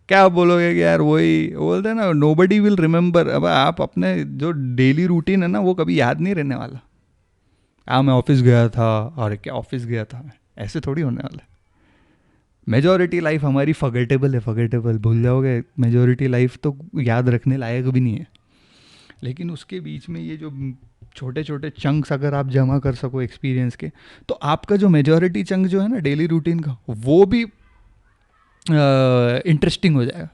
क्या आप बोलोगे कि यार वही बोलते हैं ना, नोबडी विल रिमेंबर। अब आप अपने जो डेली रूटीन है ना वो कभी याद नहीं रहने वाला। मैं ऑफिस गया था, और क्या ऑफिस गया था, ऐसे थोड़ी होने वाला है। मेजॉरिटी लाइफ हमारी फॉरगेटेबल है, फॉरगेटेबल भूल जाओगे। मेजॉरिटी लाइफ तो याद रखने लायक भी नहीं है। लेकिन उसके बीच में ये जो छोटे छोटे चंक्स अगर आप जमा कर सको एक्सपीरियंस के, तो आपका जो मेजॉरिटी चंक जो है ना डेली रूटीन का, वो भी इंटरेस्टिंग हो जाएगा।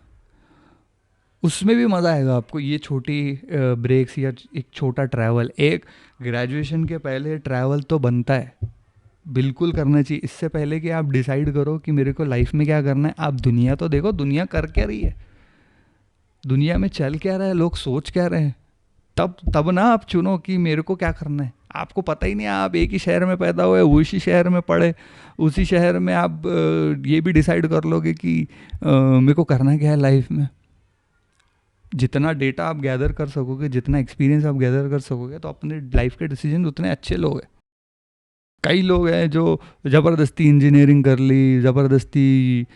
उसमें भी मज़ा आएगा आपको। ये छोटी ब्रेक्स या एक छोटा ट्रैवल, एक ग्रेजुएशन के पहले ट्रैवल तो बनता है, बिल्कुल करना चाहिए। इससे पहले कि आप डिसाइड करो कि मेरे को लाइफ में क्या करना है, आप दुनिया तो देखो, दुनिया कर क्या रही है, दुनिया में चल क्या रहा है, लोग सोच क्या रहे हैं, तब ना आप चुनो कि मेरे को क्या करना है। आपको पता ही नहीं, आप एक ही शहर में पैदा हुए, उसी शहर में पढ़े, उसी शहर में आप ये भी डिसाइड कर लोगे कि मेरे को करना क्या है लाइफ में। जितना डेटा आप गैदर कर सकोगे, जितना एक्सपीरियंस आप गैदर कर सकोगे, तो अपने लाइफ के डिसीजन उतने अच्छे लोगे। कई लोग हैं जो ज़बरदस्ती इंजीनियरिंग कर ली, ज़बरदस्ती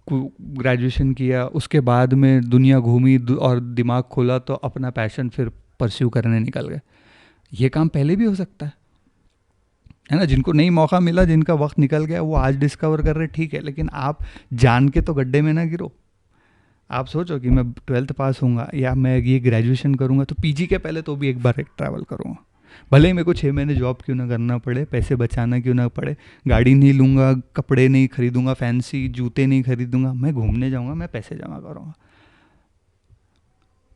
ग्रेजुएशन किया, उसके बाद में दुनिया घूमी और दिमाग खोला तो अपना पैशन फिर परस्यू करने निकल गए। ये काम पहले भी हो सकता है ना। जिनको नहीं मौका मिला, जिनका वक्त निकल गया, वो आज डिस्कवर कर रहे, ठीक है, लेकिन आप जान के तो गड्ढे में ना गिरो। आप सोचो कि मैं 12th पास होऊंगा या मैं ये ग्रेजुएशन करूंगा तो पीजी के पहले तो भी एक बार एक ट्रैवल करूंगा, भले ही मेरे को 6 महीने जॉब क्यों ना करना पड़े, पैसे बचाना क्यों ना पड़े, गाड़ी नहीं लूँगा, कपड़े नहीं खरीदूंगा, फैंसी जूते नहीं खरीदूंगा, मैं घूमने जाऊंगा, मैं पैसे जमा करूँगा।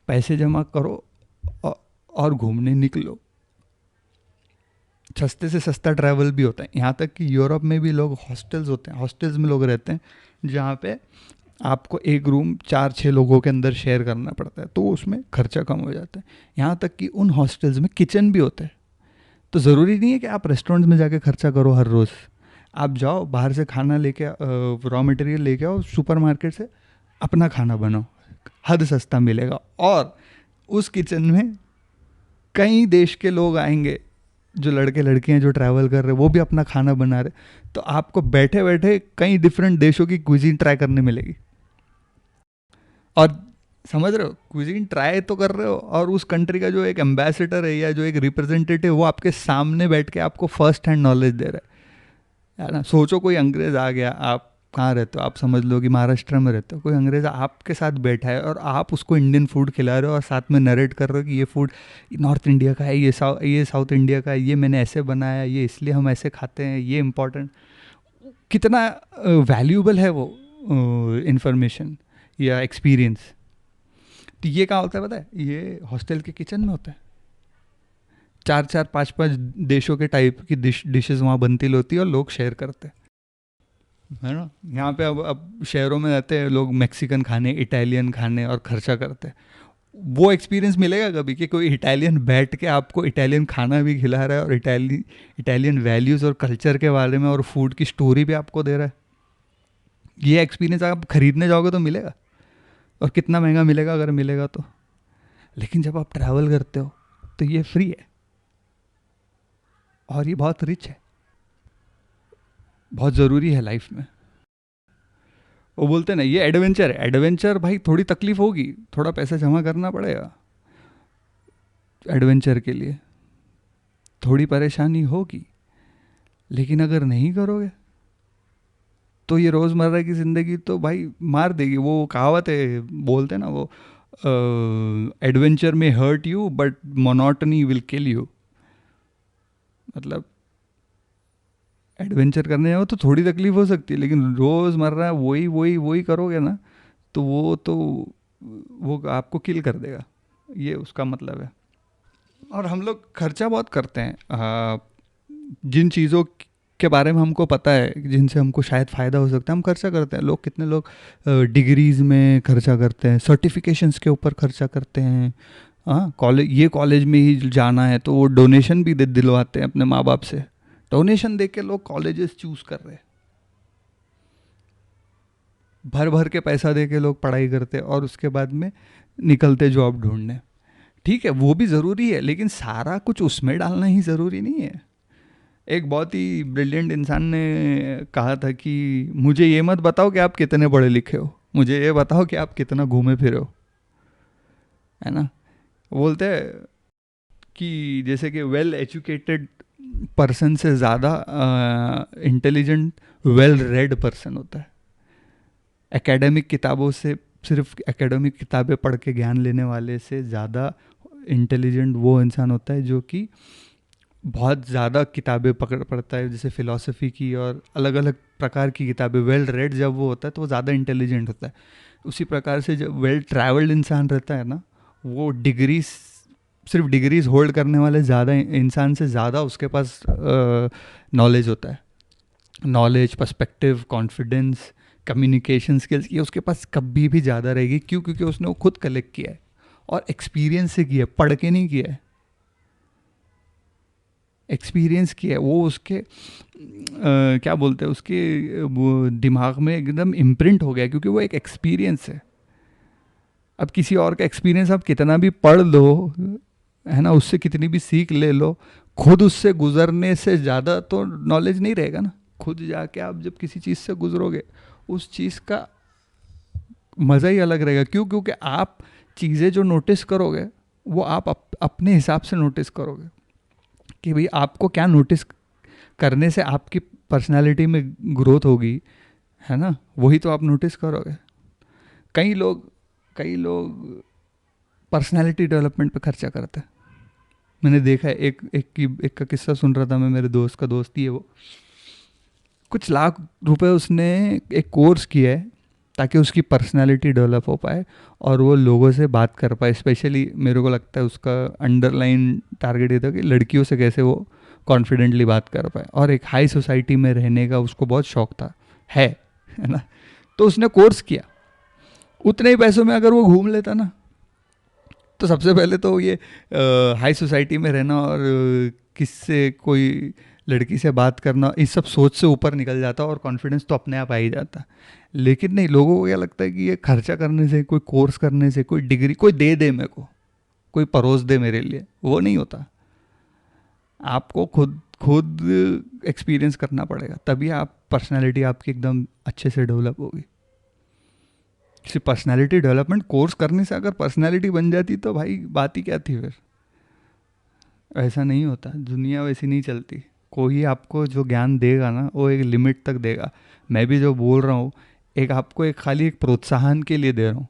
पैसे जमा करो और घूमने निकलो। सस्ते से सस्ता ट्रैवल भी होता है, यहाँ तक कि यूरोप में भी लोग हॉस्टल्स होते हैं, हॉस्टल्स में लोग रहते हैं जहाँ पे आपको एक रूम 4-6 लोगों के अंदर शेयर करना पड़ता है, तो उसमें खर्चा कम हो जाता है। यहाँ तक कि उन हॉस्टल्स में किचन भी होते हैं, तो ज़रूरी नहीं है कि आप रेस्टोरेंट में जाके खर्चा करो हर रोज़। आप जाओ बाहर से खाना लेके, रॉ मटेरियल लेके आओ सुपरमार्केट से, अपना खाना बनाओ, हद सस्ता मिलेगा। और उस किचन में कई देश के लोग आएंगे, जो लड़के लड़कियां जो ट्रैवल कर रहे हैं वो भी अपना खाना बना रहे, तो आपको बैठे बैठे कई डिफरेंट देशों की क्विजीन ट्राई करने मिलेगी। और समझ रहे हो, क्विजीन ट्राई तो कर रहे हो, और उस कंट्री का जो एक एम्बेसडर है या जो एक रिप्रेजेंटेटिव, वो आपके सामने बैठ के आपको फर्स्ट हैंड नॉलेज दे रहा है ना। सोचो कोई अंग्रेज़ आ गया, आप कहाँ रहते हो, आप समझ लो कि महाराष्ट्र में रहते हो, कोई अंग्रेज़ आपके साथ बैठा है और आप उसको इंडियन फूड खिला रहे हो और साथ में नरेट कर रहे हो कि ये फूड नॉर्थ इंडिया का है, ये साउथ इंडिया का है, ये मैंने ऐसे बनाया, ये इसलिए हम ऐसे खाते हैं, ये इम्पोर्टेंट। कितना वैल्यूबल है वो इंफॉर्मेशन या एक्सपीरियंस। तो ये कहाँ होता है पता है, ये हॉस्टल के किचन में होता है। 4-4, 5-5 देशों के टाइप की डिशेस वहाँ बनती होती है और लोग शेयर करते हैं, है ना। यहाँ पे अब शहरों में रहते हैं लोग, मैक्सिकन खाने, इटालियन खाने, और खर्चा करते हैं। वो एक्सपीरियंस मिलेगा कभी कि कोई इटालियन बैठ के आपको इटालियन खाना भी खिला रहा है और इटालियन वैल्यूज़ और कल्चर के बारे में और फूड की स्टोरी भी आपको दे रहा है। ये एक्सपीरियंस आप खरीदने जाओगे तो मिलेगा, और कितना महंगा मिलेगा अगर मिलेगा तो। लेकिन जब आप ट्रैवल करते हो तो ये फ्री है, और ये बहुत रिच है, बहुत ज़रूरी है लाइफ में। वो बोलते हैं ना, ये एडवेंचर है। एडवेंचर भाई थोड़ी तकलीफ होगी, थोड़ा पैसा जमा करना पड़ेगा एडवेंचर के लिए, थोड़ी परेशानी होगी, लेकिन अगर नहीं करोगे तो ये रोज़मर्रा की ज़िंदगी तो भाई मार देगी। वो कहावत है, बोलते हैं ना वो, एडवेंचर में hurt you but monotony will kill you. मतलब एडवेंचर करने जाओ तो थोड़ी तकलीफ हो सकती है, लेकिन रोज़मर्रा वही वही वही करोगे ना, तो वो आपको किल कर देगा, ये उसका मतलब है। और हम लोग खर्चा बहुत करते हैं जिन चीज़ों के बारे में हमको पता है जिनसे हमको शायद फ़ायदा हो सकता है, हम खर्चा करते हैं। लोग, कितने लोग डिग्रीज़ में खर्चा करते हैं, सर्टिफिकेशंस के ऊपर खर्चा करते हैं। हाँ, कॉलेज में ही जाना है तो वो डोनेशन भी दिलवाते हैं अपने माँ बाप से। डोनेशन दे के लोग कॉलेजेस चूज़ कर रहे हैं, भर भर के पैसा दे के लोग पढ़ाई करते हैं और उसके बाद में निकलते जॉब ढूंढने। ठीक है, वो भी ज़रूरी है, लेकिन सारा कुछ उसमें डालना ही ज़रूरी नहीं है। एक बहुत ही ब्रिलियंट इंसान ने कहा था कि मुझे ये मत बताओ कि आप कितने पढ़े लिखे हो, मुझे ये बताओ कि आप कितना घूमे फिरे हो, है ना। बोलते हैं कि जैसे कि वेल एजुकेटेड पर्सन से ज़्यादा इंटेलिजेंट वेल रेड पर्सन होता है। एकेडमिक किताबों से, सिर्फ एकेडमिक किताबें पढ़ के ज्ञान लेने वाले से ज़्यादा इंटेलिजेंट वो इंसान होता है जो कि बहुत ज़्यादा किताबें पढ़ता है, जैसे फ़िलॉसफी की और अलग अलग प्रकार की किताबें। वेल रेड जब वो होता है तो वो ज़्यादा इंटेलिजेंट होता है। उसी प्रकार से जब वेल ट्रैवल्ड इंसान रहता है ना, वो सिर्फ डिग्रीज होल्ड करने वाले ज़्यादा इंसान से ज़्यादा उसके पास नॉलेज होता है। Knowledge, perspective, confidence, communication skills, ये उसके पास कभी भी ज़्यादा रहेगी। क्यों? क्योंकि उसने वो खुद कलेक्ट किया है और एक्सपीरियंस से किया है, पढ़ के नहीं किया है, एक्सपीरियंस किया है। वो उसके क्या बोलते हैं, उसके वो दिमाग में एकदम इम्प्रिंट हो गया, क्योंकि वो एक एक्सपीरियंस है। अब किसी और का एक्सपीरियंस आप कितना भी पढ़ लो, है ना, उससे कितनी भी सीख ले लो, खुद उससे गुजरने से ज़्यादा तो नॉलेज नहीं रहेगा ना। खुद जाके आप जब किसी चीज़ से गुजरोगे, उस चीज़ का मज़ा ही अलग रहेगा। क्यों? क्योंकि आप चीज़ें जो नोटिस करोगे वो आप अपने हिसाब से नोटिस करोगे कि भाई आपको क्या नोटिस करने से आपकी पर्सनालिटी में ग्रोथ होगी, है ना, वही तो आप नोटिस करोगे। कई लोग कई लोग पर्सनालिटी डेवलपमेंट पे खर्चा करते हैं। मैंने देखा है, एक का किस्सा सुन रहा था मैं, मेरे दोस्त का दोस्त ही है वो, कुछ लाख रुपए उसने एक कोर्स किया है ताकि उसकी पर्सनालिटी डेवलप हो पाए और वो लोगों से बात कर पाए। स्पेशली मेरे को लगता है उसका अंडरलाइन टारगेट ये था कि लड़कियों से कैसे वो कॉन्फिडेंटली बात कर पाए, और एक हाई सोसाइटी में रहने का उसको बहुत शौक था, है ना। तो उसने कोर्स किया, उतने ही पैसों में अगर वो घूम लेता ना, तो सबसे पहले तो ये हाई सोसाइटी में रहना और किससे कोई लड़की से बात करना, इस सब सोच से ऊपर निकल जाता और कॉन्फिडेंस तो अपने आप आ ही जाता। लेकिन नहीं, लोगों को क्या लगता है कि ये खर्चा करने से, कोई कोर्स करने से, कोई डिग्री कोई दे मेरे को, कोई परोस दे मेरे लिए, वो नहीं होता। आपको खुद खुद एक्सपीरियंस करना पड़ेगा, तभी आप पर्सनालिटी आपकी एकदम अच्छे से डेवलप होगी। सिर्फ पर्सनालिटी डेवलपमेंट कोर्स करने से अगर पर्सनालिटी बन जाती तो भाई बात ही क्या थी फिर। ऐसा नहीं होता, दुनिया वैसी नहीं चलती। कोई आपको जो ज्ञान देगा ना वो एक लिमिट तक देगा। मैं भी जो बोल रहा हूँ एक आपको एक खाली एक प्रोत्साहन के लिए दे रहा हूँ,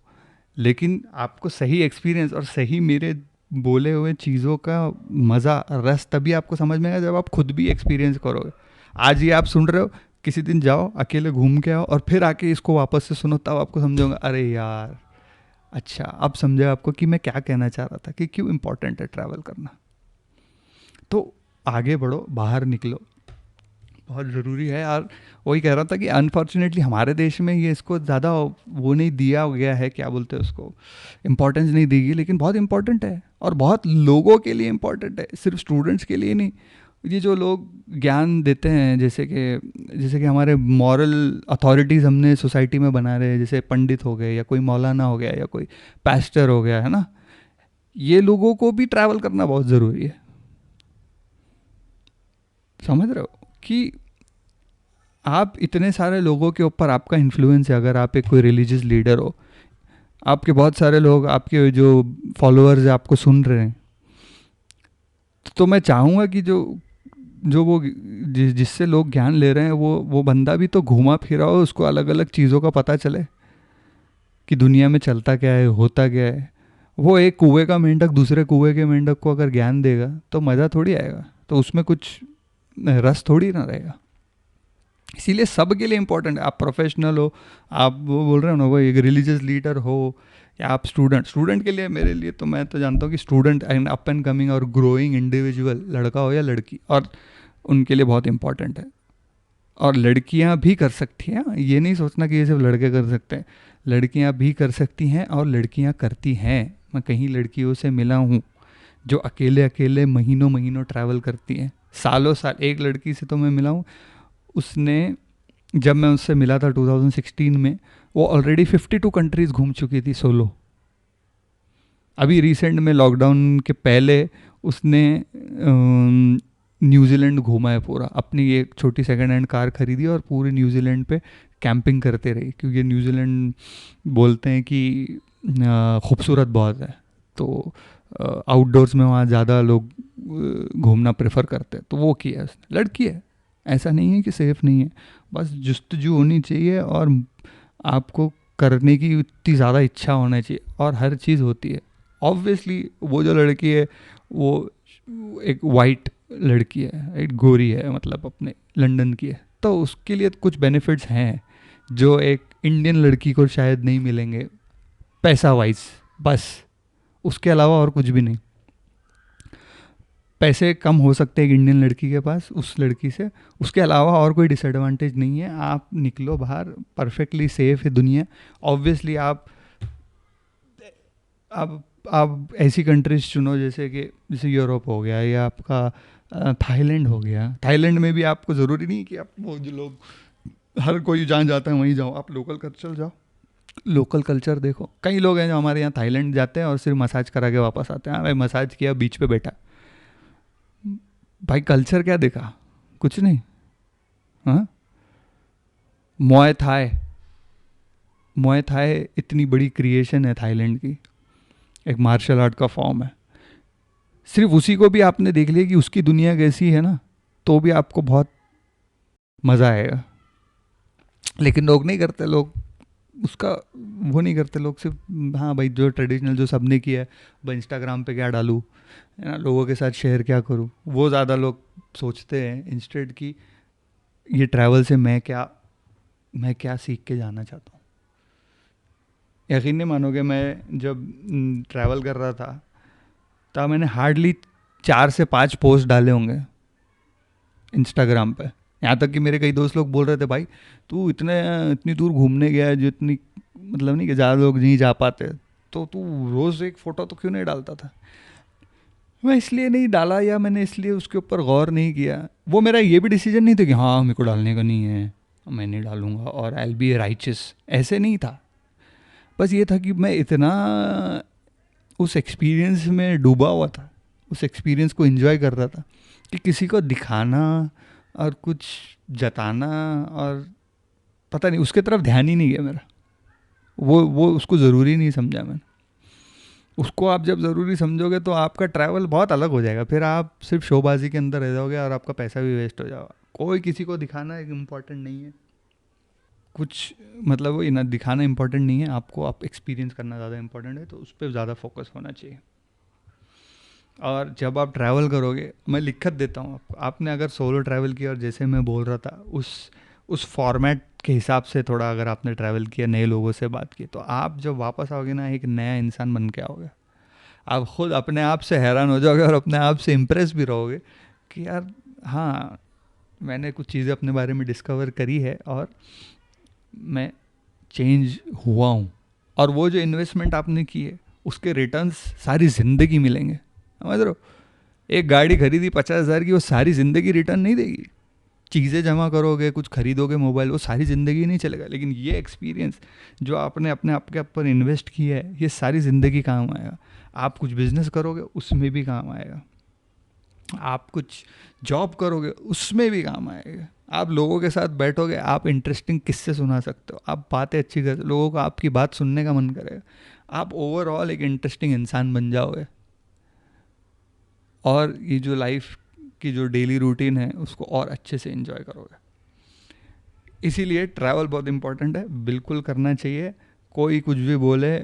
लेकिन आपको सही एक्सपीरियंस और सही मेरे बोले हुए चीज़ों का मज़ा, रस तभी आपको समझ में आएगा जब आप खुद भी एक्सपीरियंस करोगे। आज ये आप सुन रहे हो, किसी दिन जाओ अकेले घूम के आओ और फिर आके इसको वापस से सुनो, तब आपको समझोगे अरे यार अच्छा, अब समझा आपको कि मैं क्या कहना चाह रहा था, कि क्यों इम्पोर्टेंट है ट्रैवल करना। तो आगे बढ़ो, बाहर निकलो, बहुत ज़रूरी है यार। वही कह रहा था कि अनफॉर्चुनेटली हमारे देश में ये इसको ज़्यादा वो नहीं दिया गया है, क्या बोलते हैं उसको, इम्पोर्टेंस नहीं दी गई, लेकिन बहुत इंपॉर्टेंट है और बहुत लोगों के लिए इम्पोर्टेंट है, सिर्फ स्टूडेंट्स के लिए नहीं। ये जो लोग ज्ञान देते हैं, जैसे कि हमारे मॉरल अथॉरिटीज़ हमने सोसाइटी में बना रहे हैं, जैसे पंडित हो गए या कोई मौलाना हो गया या कोई पास्टर हो गया, है ना, ये लोगों को भी ट्रैवल करना बहुत ज़रूरी है। समझ रहे हो कि आप इतने सारे लोगों के ऊपर आपका इन्फ्लुएंस है। अगर आप एक कोई रिलीजियस लीडर हो, आपके बहुत सारे लोग, आपके जो फॉलोअर्स हैं आपको सुन रहे हैं, तो मैं चाहूँगा कि जो जो वो जिससे लोग ज्ञान ले रहे हैं वो बंदा भी तो घूमा फिरा हो, उसको अलग अलग चीज़ों का पता चले कि दुनिया में चलता क्या है, होता क्या है। वो एक कुएं का मेंढक दूसरे कुएं के मेंढक को अगर ज्ञान देगा तो मज़ा थोड़ी आएगा, तो उसमें कुछ रस थोड़ी ना रहेगा। इसीलिए सब के लिए इंपॉर्टेंट है। आप प्रोफेशनल हो, आप वो बोल रहे हो ना, वो एक रिलीजियस लीडर हो, या आप स्टूडेंट के लिए, मेरे लिए तो मैं तो जानता हूँ कि student and up and coming और ग्रोइंग इंडिविजुअल, लड़का हो या लड़की, और उनके लिए बहुत इंपॉर्टेंट है। और लड़कियां भी कर सकती हैं, ये नहीं सोचना कि ये सिर्फ लड़के कर सकते हैं, लड़कियां भी कर सकती हैं और लड़कियां करती हैं। मैं कहीं लड़कियों से मिला हूँ जो अकेले अकेले महीनों महीनों ट्रैवल करती हैं, सालों साल। एक लड़की से तो मैं मिला हूँ, उसने, जब मैं उससे मिला था 2016 में, वो ऑलरेडी 52 कंट्रीज़ घूम चुकी थी सोलो। अभी रिसेंट में लॉकडाउन के पहले उसने न्यूजीलैंड घूमा है पूरा। अपनी एक छोटी सेकंड हैंड कार खरीदी और पूरे न्यूजीलैंड पे कैंपिंग करते रही, क्योंकि न्यूजीलैंड बोलते हैं कि खूबसूरत बहुत है, तो आउटडोर्स में वहाँ ज़्यादा लोग घूमना प्रेफर करते हैं, तो वो किया है उसने। लड़की है, ऐसा नहीं है कि सेफ़ नहीं है, बस जुस्तजू होनी चाहिए और आपको करने की इतनी ज़्यादा इच्छा होना चाहिए, और हर चीज़ होती है। ऑब्वियसली वो जो लड़की है वो एक वाइट लड़की है, एक गोरी है, मतलब अपने लंदन की है, तो उसके लिए कुछ बेनिफिट्स हैं जो एक इंडियन लड़की को शायद नहीं मिलेंगे, पैसा वाइज, बस उसके अलावा और कुछ भी नहीं। पैसे कम हो सकते हैं एक इंडियन लड़की के पास उस लड़की से, उसके अलावा और कोई डिसएडवांटेज नहीं है। आप निकलो बाहर, परफेक्टली सेफ है दुनिया। ऑब्वियसली आप ऐसी कंट्रीज चुनो जैसे यूरोप हो गया, या आपका थाईलैंड हो गया। थाईलैंड में भी आपको ज़रूरी नहीं कि आप वो जो लोग हर कोई जहाँ जाता है वहीं जाओ, आप लोकल कल्चर जाओ, लोकल कल्चर देखो। कई लोग हैं जो हमारे यहाँ थाईलैंड जाते हैं और सिर्फ मसाज करा के वापस आते हैं। भाई मसाज किया, बीच पे बैठा, भाई कल्चर क्या देखा, कुछ नहीं। हाँ, मुआय थाई इतनी बड़ी क्रिएशन है थाईलैंड की, एक मार्शल आर्ट का फॉर्म है। सिर्फ उसी को भी आपने देख लिया कि उसकी दुनिया कैसी है ना, तो भी आपको बहुत मज़ा आएगा। लेकिन लोग नहीं करते, लोग उसका वो नहीं करते लोग, सिर्फ हाँ भाई जो ट्रेडिशनल जो सबने किया है, भाई इंस्टाग्राम पे क्या डालूँ, है ना, लोगों के साथ शेयर क्या करूँ, वो ज़्यादा लोग सोचते हैं इंस्टेड कि ये ट्रैवल से मैं क्या सीख के जाना चाहता हूँ। यकीन नहीं मानोगे, मैं जब ट्रैवल कर रहा था तब मैंने हार्डली 4 से 5 पोस्ट डाले होंगे इंस्टाग्राम पे। यहाँ तक कि मेरे कई दोस्त लोग बोल रहे थे, भाई तू इतनी दूर घूमने गया है, जो इतनी मतलब नहीं कि ज़्यादा लोग नहीं जा पाते, तो तू रोज़ एक फ़ोटो तो क्यों नहीं डालता था। मैं इसलिए नहीं डाला, या मैंने इसलिए उसके ऊपर गौर नहीं किया, वो मेरा ये भी डिसीजन नहीं था कि हाँ मेरे को डालने का नहीं है, मैं नहीं डालूंगा और आई विल बी राइचस, ऐसे नहीं था। बस ये था कि मैं इतना उस एक्सपीरियंस में डूबा हुआ था, उस एक्सपीरियंस को एंजॉय कर रहा था कि किसी को दिखाना और कुछ जताना और पता नहीं, उसके तरफ ध्यान ही नहीं गया मेरा। वो उसको ज़रूरी नहीं समझा मैंने। उसको आप जब ज़रूरी समझोगे तो आपका ट्रैवल बहुत अलग हो जाएगा, फिर आप सिर्फ शोबाजी के अंदर रह जाओगे और आपका पैसा भी वेस्ट हो जाएगा। कोई किसी को दिखाना एक इम्पॉर्टेंट नहीं है, कुछ मतलब वो ना दिखाना इम्पोर्टेंट नहीं है आपको, आप एक्सपीरियंस करना ज़्यादा इम्पोर्टेंट है, तो उस पर ज़्यादा फोकस होना चाहिए। और जब आप ट्रैवल करोगे, मैं लिखत देता हूँ आपको, आपने अगर सोलो ट्रैवल किया और जैसे मैं बोल रहा था उस फॉर्मेट के हिसाब से थोड़ा अगर आपने ट्रैवल किया, नए लोगों से बात की, तो आप जब वापस आओगे ना एक नया इंसान बन के आओगे। आप खुद अपने आप से हैरान हो जाओगे और अपने आप से इम्प्रेस भी रहोगे कि यार हाँ, मैंने कुछ चीज़ें अपने बारे में डिस्कवर करी है और मैं चेंज हुआ हूँ। और वो जो इन्वेस्टमेंट आपने की है उसके रिटर्न्स सारी ज़िंदगी मिलेंगे, समझ रहे हो। एक गाड़ी खरीदी 50,000 की, वो सारी ज़िंदगी रिटर्न नहीं देगी। चीज़ें जमा करोगे, कुछ खरीदोगे मोबाइल, वो सारी ज़िंदगी नहीं चलेगा, लेकिन ये एक्सपीरियंस जो आपने अपने आप के ऊपर इन्वेस्ट किया है, ये सारी ज़िंदगी काम आएगा। आप कुछ बिजनेस करोगे उसमें भी काम आएगा, आप कुछ जॉब करोगे उसमें भी काम आएगा, आप लोगों के साथ बैठोगे, आप इंटरेस्टिंग किस्से सुना सकते हो, आप बातें अच्छी कर, लोगों को आपकी बात सुनने का मन करेगा, आप ओवरऑल एक इंटरेस्टिंग इंसान बन जाओगे। और ये जो लाइफ की जो डेली रूटीन है उसको और अच्छे से एंजॉय करोगे। इसीलिए ट्रैवल बहुत इंपॉर्टेंट है, बिल्कुल करना चाहिए। कोई कुछ भी बोले,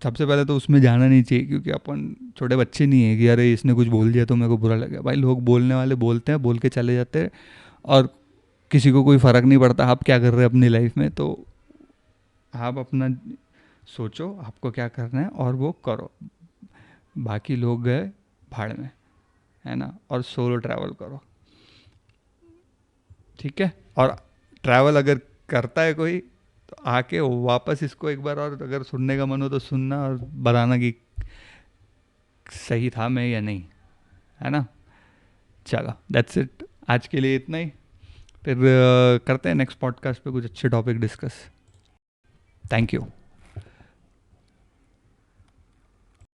सबसे पहले तो उसमें जाना नहीं चाहिए, क्योंकि अपन छोटे बच्चे नहीं है कि अरे इसने कुछ बोल दिया तो मेरे को बुरा लगे। भाई लोग बोलने वाले बोलते हैं, बोल के चले जाते हैं, और किसी को कोई फ़र्क नहीं पड़ता आप क्या कर रहे हैं अपनी लाइफ में। तो आप अपना सोचो आपको क्या करना है और वो करो, बाकी लोग गए भाड़ में, है ना। और सोलो ट्रैवल करो, ठीक है। और ट्रैवल अगर करता है कोई तो आके वापस इसको एक बार और अगर सुनने का मन हो तो सुनना और बताना कि सही था मैं या नहीं, है ना। चलो दैट्स इट, आज के लिए इतना ही। फिर करते हैं नेक्स्ट पॉडकास्ट पे कुछ अच्छे टॉपिक डिस्कस। Thank you.